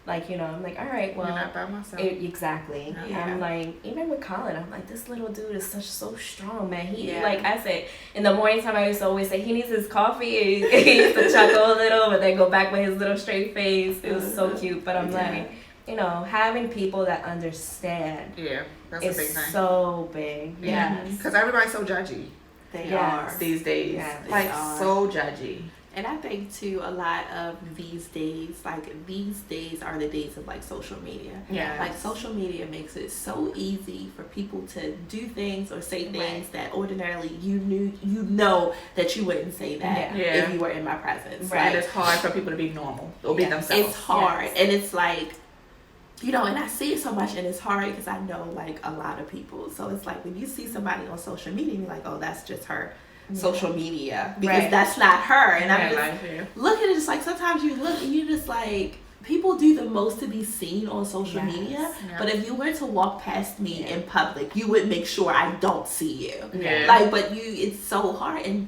like, I'm like, all right, well, you're not by myself. Exactly. Yeah. I'm like, even with Colin, I'm like, this little dude is so strong, man. He like I said, in the morning time I used to always say he needs his coffee. He used to chuckle a little, but then go back with his little straight face. It was so cute. But I'm like, having people that understand. Yeah, that's is a big thing. So big. Yeah, because everybody's so judgy. They are these days. Yeah, like so judgy. And I think too, a lot of these days are the days of like social media. Yeah. Like, social media makes it so easy for people to do things or say things that ordinarily you know that you wouldn't say that if you were in my presence. Right. And it's hard for people to be normal or be themselves. It's hard. And it's like, and I see it so much, and it's hard because I know like a lot of people. So it's like when you see somebody on social media, you're like, oh, that's just her social media, because that's not her. And I'm just looking at it, just like sometimes you look and you just like, people do the most to be seen on social media, but if you were to walk past me in public, you would make sure I don't see you. Like, but it's so hard. And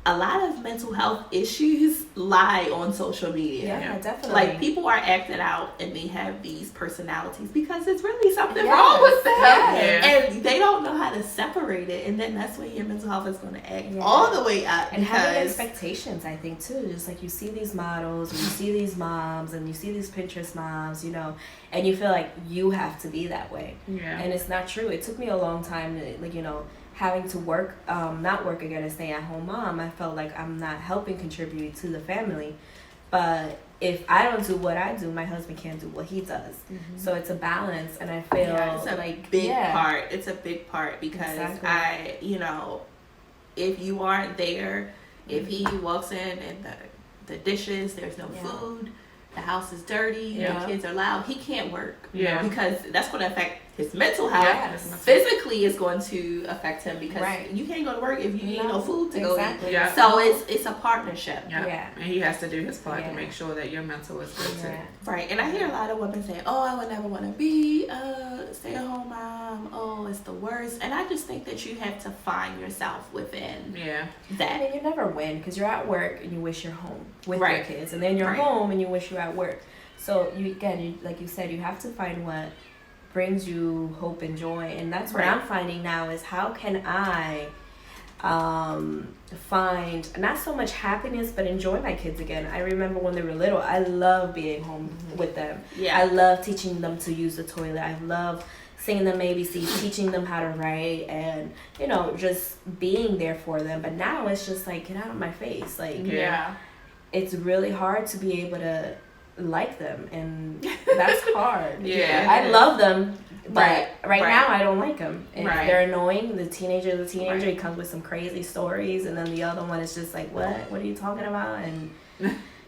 a lot of mental health issues lie on social media. Yeah, definitely. Like, people are acting out and they have these personalities because it's really something wrong with them. And they don't know how to separate it. And then that's when your mental health is going to act all the way up. And having expectations, I think, too. Just like you see these models, or you see these moms, and you see these Pinterest moms, and you feel like you have to be that way. Yeah. And it's not true. It took me a long time to, like, having to work, not work again, a stay-at-home mom, I felt like I'm not helping contribute to the family. But if I don't do what I do, my husband can't do what he does. So it's a balance, and I feel it's a like big part. It's a big part because if you aren't there, if he walks in and the dishes, there's no food, the house is dirty, the kids are loud, he can't work. Because that's going to affect his mental health. Physically, it's going to affect him because you can't go to work if you need no food to go eat. So it's a partnership. And he has to do his part to make sure that your mental is good too. Right. And I hear a lot of women saying, oh, I would never want to be a stay-at-home mom. Oh, it's the worst. And I just think that you have to find yourself within that. I mean, you never win because you're at work and you wish you're home with your kids, and then you're home and you wish you're at work. So you like you said, you have to find what brings you hope and joy, and that's what I'm finding now is how can I find not so much happiness but enjoy my kids again. I remember when they were little, I love being home with them. I love teaching them to use the toilet. I love singing them ABCs, teaching them how to write, and just being there for them. But now it's just like, get out of my face. Like it's really hard to be able to like them, and that's hard. I love them, But right now, I don't like them. And they're annoying. The teenager, he comes with some crazy stories, and then the other one is just like, what are you talking about? And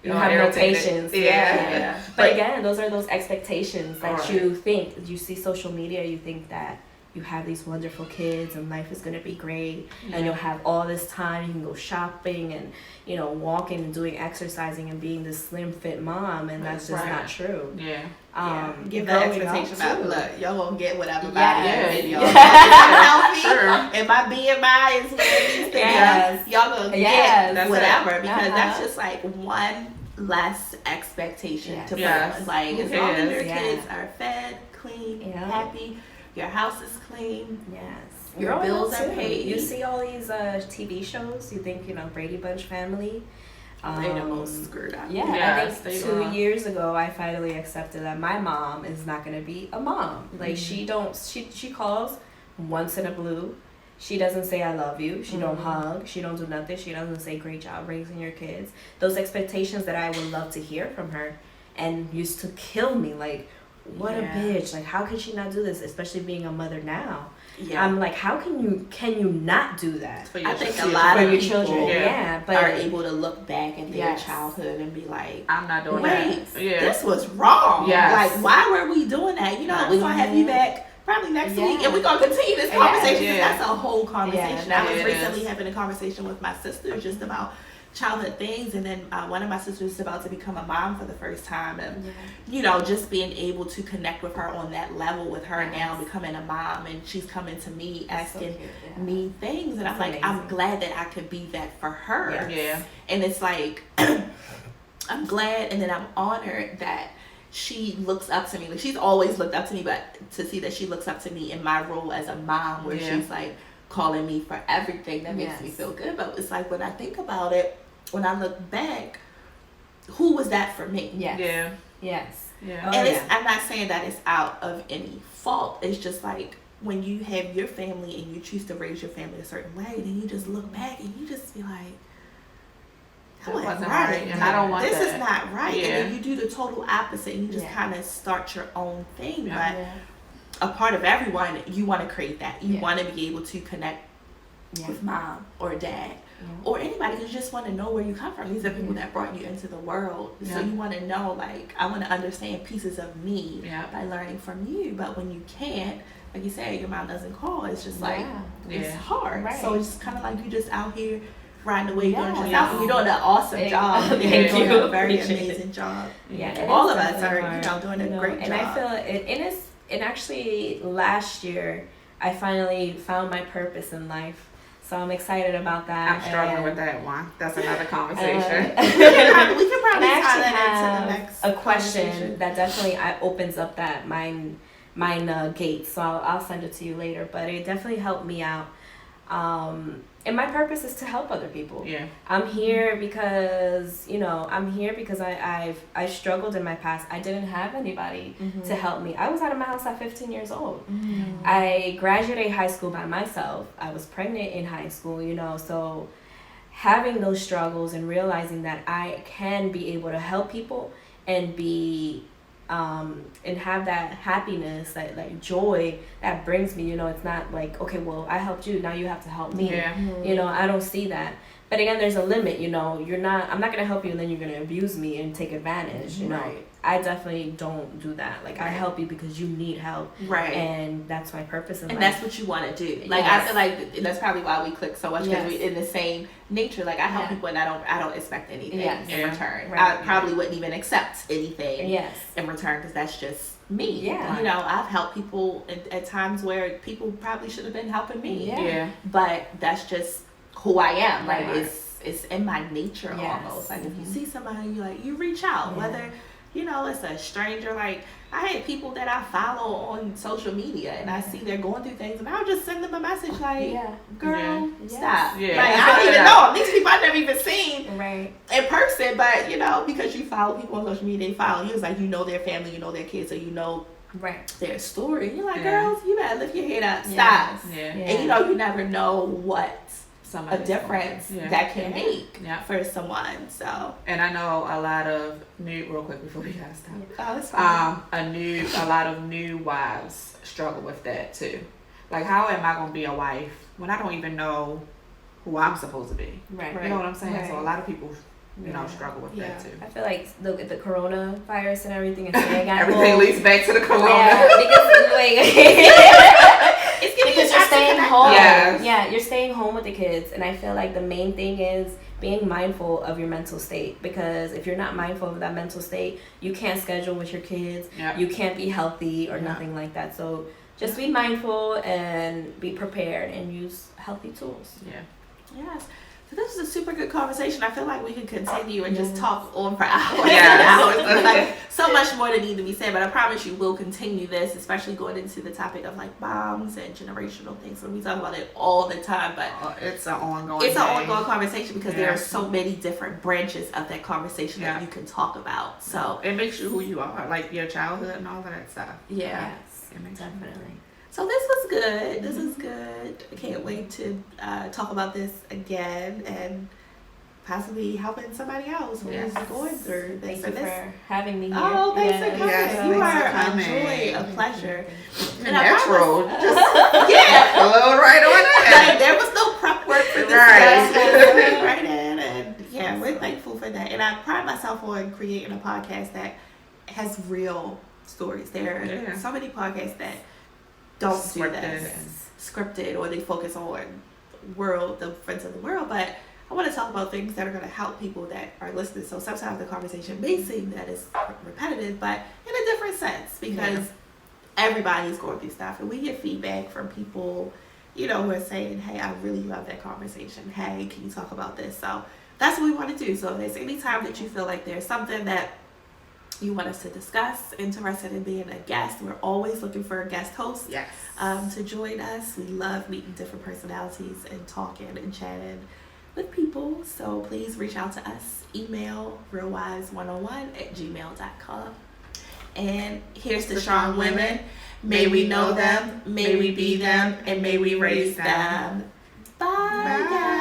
you have no patience. Yeah. But again, those are those expectations that you think. You see social media, you think that you have these wonderful kids and life is going to be great, and you'll have all this time. You can go shopping and, you know, walking and doing exercising and being this slim fit mom, and that's just not true. Give that expectation about, look, y'all gonna get whatever y'all healthy, and my BMI is where it needs to be. Y'all gonna get whatever, because that's just like one less expectation to put on. Like, as long as your kids are fed, clean, happy, your house is clean. Your bills are paid. You see all these TV shows, you think, you know, Brady Bunch family. They're the most screwed up. I think 2 years ago, I finally accepted that my mom is not going to be a mom. Like, she calls once in a blue. She doesn't say I love you. She don't hug. She don't do nothing. She doesn't say great job raising your kids. Those expectations that I would love to hear from her and used to kill me. Like, what a bitch. Like, how can she not do this? Especially being a mother now. I'm like, how can you not do that? I think a lot of people but are able to look back at their childhood and be like, I'm not doing that. This was wrong. Like, why were we doing that? You know, we're going to have you back probably next week, and we're going to continue this conversation. That's a whole conversation. I was recently having a conversation with my sister just about childhood things, and then one of my sisters is about to become a mom for the first time, and you know, just being able to connect with her on that level with her now becoming a mom, and she's coming to me asking me things, and I'm like, I'm glad that I could be that for her. And it's like I'm glad, and then I'm honored that she looks up to me. Like, she's always looked up to me, but to see that she looks up to me in my role as a mom, where she's like calling me for everything, that makes me feel good. But it's like, when I think about it, when I look back, who was that for me? And I'm not saying that it's out of any fault. It's just like, when you have your family and you choose to raise your family a certain way, then you just look back and you just be like, that wasn't right, and I don't want this. Is not right. And then you do the total opposite, and you just kind of start your own thing. But a part of everyone, you want to create that. You want to be able to connect with mom or dad or anybody, because you just want to know where you come from. These are people that brought you into the world. So you want to know, like, I want to understand pieces of me by learning from you. But when you can't, like you said, your mom doesn't call, it's just like, it's hard. So it's kind of like you just out here riding the wave doing yourself. And you're doing an awesome job. You're doing a very amazing job. All of us are, you know, doing a great job. And I feel and actually last year, I finally found my purpose in life. So I'm excited about that. I'm struggling with that one. That's another conversation. We can probably tie that into the next a question that definitely opens up that mind gate. So I'll send it to you later. But it definitely helped me out. And my purpose is to help other people. I'm here because, you know, I've struggled in my past. I didn't have anybody to help me. I was out of my house at 15 years old. I graduated high school by myself. I was pregnant in high school, you know, so having those struggles and realizing that I can be able to help people and be and have that happiness, that like joy that brings me, you know, it's not like, okay, well, I helped you, now you have to help me. You know, I don't see that. But again, there's a limit, you know, I'm not going to help you and then you're going to abuse me and take advantage, you know. I definitely don't do that. Like, I help you because you need help. And that's my purpose in life. And that's what you want to do. Like, I feel like that's probably why we click so much, because we're in the same nature. Like, I help people and I don't expect anything in return. I probably wouldn't even accept anything in return, because that's just me. You know, I've helped people at times where people probably should have been helping me. But that's just who I am. Like, it's in my nature almost. Like, if you see somebody, you reach out, whether, you know, it's a stranger. Like, I had people that I follow on social media, and I see they're going through things, and I'll just send them a message like, girl, stop. Like, I don't even know. These people I've never even seen in person, but, you know, because you follow people on social media, they follow you. It's like, you know their family, you know their kids, so you know their story. You're like, girls, you better lift your head up. Stop. And, you know, you never know what a difference that can make for someone. So, and I know a lot of real quick before we guys stop. Oh, it's fine. A lot of new wives struggle with that too. Like, how am I gonna be a wife when I don't even know who I'm supposed to be? Right. You know what I'm saying? Right. So a lot of people, you know, struggle with that too. I feel like the coronavirus and everything is staying at Everything home. leads back to the corona. Yeah, because you're staying home. Yes. Yeah, you're staying home with the kids, and I feel like the main thing is being mindful of your mental state, because if you're not mindful of that mental state, you can't schedule with your kids. Yep. You can't be healthy or nothing like that. So just be mindful and be prepared and use healthy tools. Yeah. Yes. So this is a super good conversation. I feel like we could continue and just talk on for hours and Yes. hours. There's like so much more to need to be said, but I promise you we'll continue this, especially going into the topic of like moms and generational things. So we talk about it all the time, but It's an ongoing it's thing. an ongoing conversation because there are so many different branches of that conversation that you can talk about. So it makes you who you are, like your childhood and all of that stuff. yeah. Yes, It makes definitely. So this was good. This is good. I can't wait to talk about this again and possibly helping somebody else who is going through this. Thank you for having me here. Oh, thanks for coming. Yes, You thanks for are a coming. joy, a pleasure. And Natural. I Just yeah. flow right on Like, in. there was no prep work for this. Right. Stuff. Right in. And yeah, we're thankful for that. And I pride myself on creating a podcast that has real stories. There are so many podcasts that don't do this. Scripted, or they focus on the friends of the world, but I want to talk about things that are going to help people that are listening. So sometimes the conversation may seem that it's repetitive, but in a different sense, because everybody's going through stuff, and we get feedback from people, who are saying, hey, I really love that conversation. Hey, can you talk about this? So that's what we want to do. So if there's any time that you feel like there's something that you want us to discuss, interested in being a guest, we're always looking for a guest host to join us. We love meeting different personalities and talking and chatting with people. So please reach out to us. Email realwise101@gmail.com. And here's the strong women. May we know them, may we be them, and may we raise them. Bye, guys.